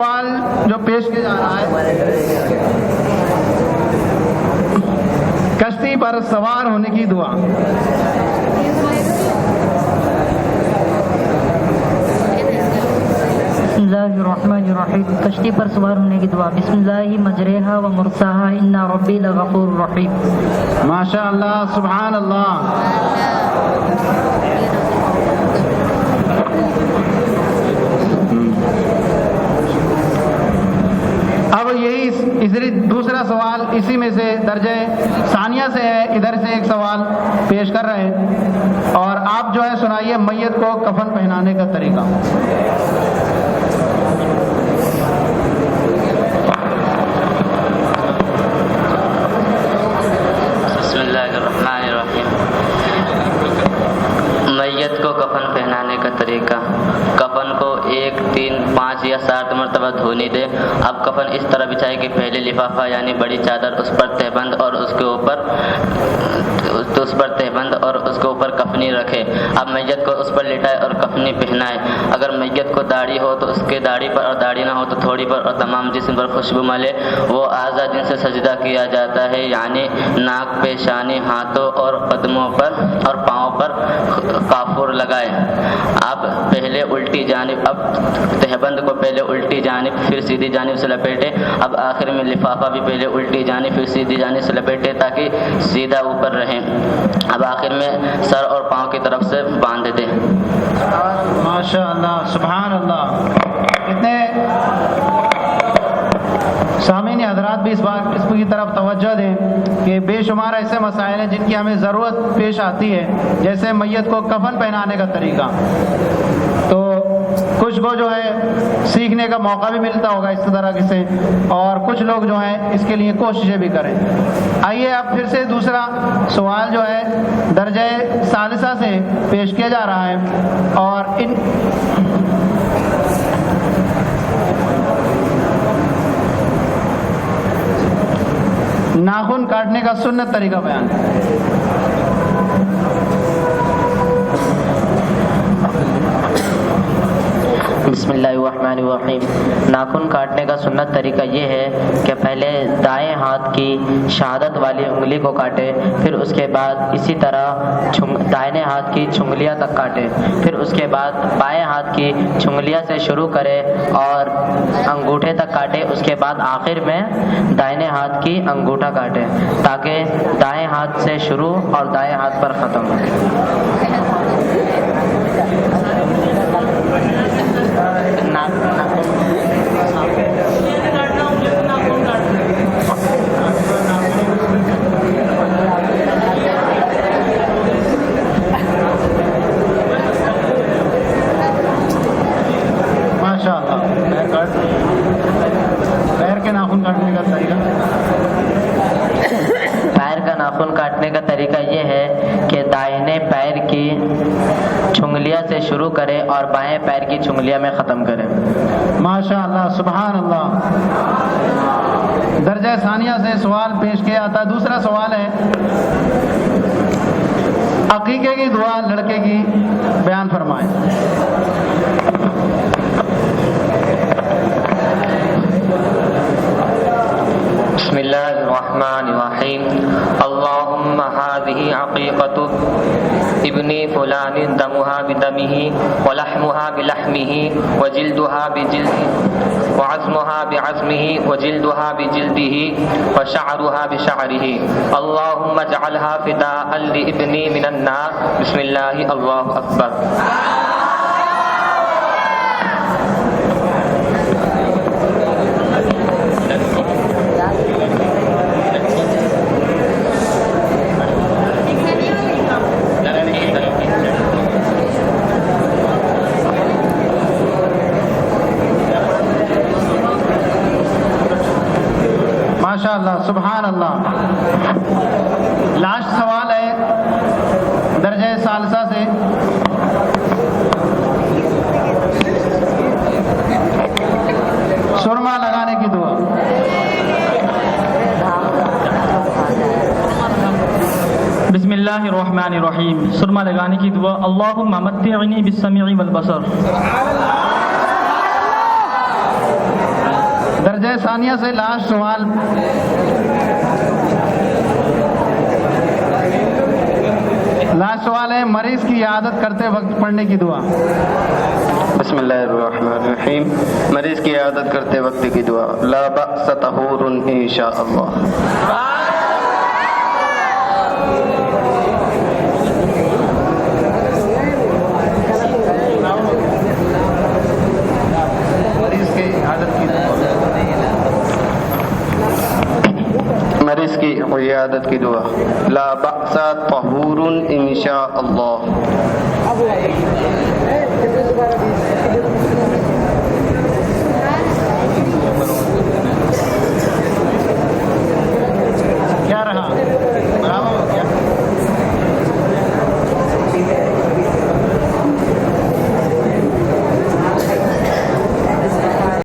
سوال جو پیش کیا جا رہا ہے، کشتی پر سوار ہونے کی دعا۔ بسم اللہ الرحمن الرحیم۔ کشتی پر سوار ہونے کی دعا۔ بسم اللہ مجریہا و مرساہا ان ربی لغفور رحیم۔ ماشاء اللہ، سبحان اللہ۔ اب یہی دوسرا سوال اسی میں سے درجہ ثانیہ سے ہے، ادھر سے ایک سوال پیش کر رہے ہیں، اور آپ جو ہے سنائیے میت کو کفن پہنانے کا طریقہ۔ بسم اللہ الرحمن الرحیم۔ میت کو کفن پہنانے کا طریقہ: کفن کو 1، 3، 5 یا 7 مرتبہ دھونی دے۔ اب کفن اس طرح بچھائے کہ پہلے لفافہ یعنی بڑی چادر، اس پر تہبند اور اس کے اوپر کفنی رکھے۔ اب میت کو اس پر لٹائے اور کفنی پہنائے۔ اگر میت کو داڑھی ہو تو اس کے داڑھی پر، اور داڑھی نہ ہو تو تھوڑی پر، اور تمام جسم پر خوشبو ملے۔ وہ اعضاء جن سے سجدہ کیا جاتا ہے یعنی ناک، پیشانی، ہاتھوں اور قدموں پر اور پاؤں پر کافور لگائے۔ اب تہبند کو پہلے الٹی جانب پھر سیدھی جانب سے لپیٹے۔ اب آخر میں لفافہ بھی پہلے الٹی جانب پھر سیدھی جانب سے لپیٹے تاکہ سیدھا اوپر رہے۔ اب آخر میں سر اور پاؤں کی طرف سے باندھ دے۔ ماشاء اللہ، سبحان اللہ۔ اتنے سامعین حضرات بھی اس کی طرف توجہ دیں کہ بے شمار ایسے مسائل ہیں جن کی ہمیں ضرورت پیش آتی ہے، جیسے میت کو کفن پہنانے کا طریقہ۔ تو کچھ کو جو ہے سیکھنے کا موقع بھی ملتا ہوگا اس طرح سے، اور کچھ لوگ جو ہیں اس کے لیے کوششیں بھی کریں۔ آئیے اب پھر سے دوسرا سوال جو ہے درجہ ثالثہ سے پیش کیا جا رہا ہے، اور ناخن کاٹنے کا سنت طریقہ بیان۔ بسم اللہ الرحمن الرحیم۔ ناخن کاٹنے کا سنت طریقہ یہ ہے کہ پہلے دائیں ہاتھ کی شہادت والی انگلی کو کاٹے، پھر اس کے بعد اسی طرح دائیں ہاتھ کی چنگلیاں تک کاٹے، پھر اس کے بعد بائیں ہاتھ کی چنگلیاں سے شروع کرے اور انگوٹھے تک کاٹے، اس کے بعد آخر میں دائیں ہاتھ کی انگوٹھا کاٹے تاکہ دائیں ہاتھ سے شروع اور دائیں ہاتھ پر ختم ہو۔ ماشاء اللہ۔ پیر کے ناخن کاٹنے کا طریقہ؟ پیر کا ناخن کاٹنے کا طریقہ یہ ہے کہ دائیں پیر کی چنگلیاں سے شروع کرے اور بائیں پیر کی چنگلیاں میں ختم کرے۔ ماشاء اللہ، سبحان اللہ۔ درجہ ثانیہ سے سوال پیش کیا جاتا ہے۔ دوسرا سوال ہے عقیقے کی دعا لڑکے کی بیان فرمائیں۔ بسم اللہ الرحمن الرحیم۔ اللہم هذه عقیقة ابن فلان دمها بدمه ولحمها بلحمه وجلدها بجلده وعظمها بعظمه وجلدها بجلده وشعرها بشعره اللهم اجعلها فداء لابني من النار۔ بسم اللہ، اللہ اکبر۔ ماشاء اللہ، سبحان اللہ۔ لاسٹ سوال ہے درجہ ثالثہ سے، سرما لگانے کی دعا۔ بسم اللہ الرحمن الرحیم۔ سرما لگانے کی دعا: اللہم متعنی بالسمع والبصر۔ وجہ ثانیہ سے لاسٹ سوال. لاسٹ سوال ہے مریض کی عیادت کرتے وقت پڑھنے کی دعا. بسم اللہ الرحمن الرحیم. مریض کی عیادت کرتے وقت کی دعا. لا بأس طہور انشاء اللہ. مریض کی عیادت کی دعا. لا بأس طہور انشاء اللہ.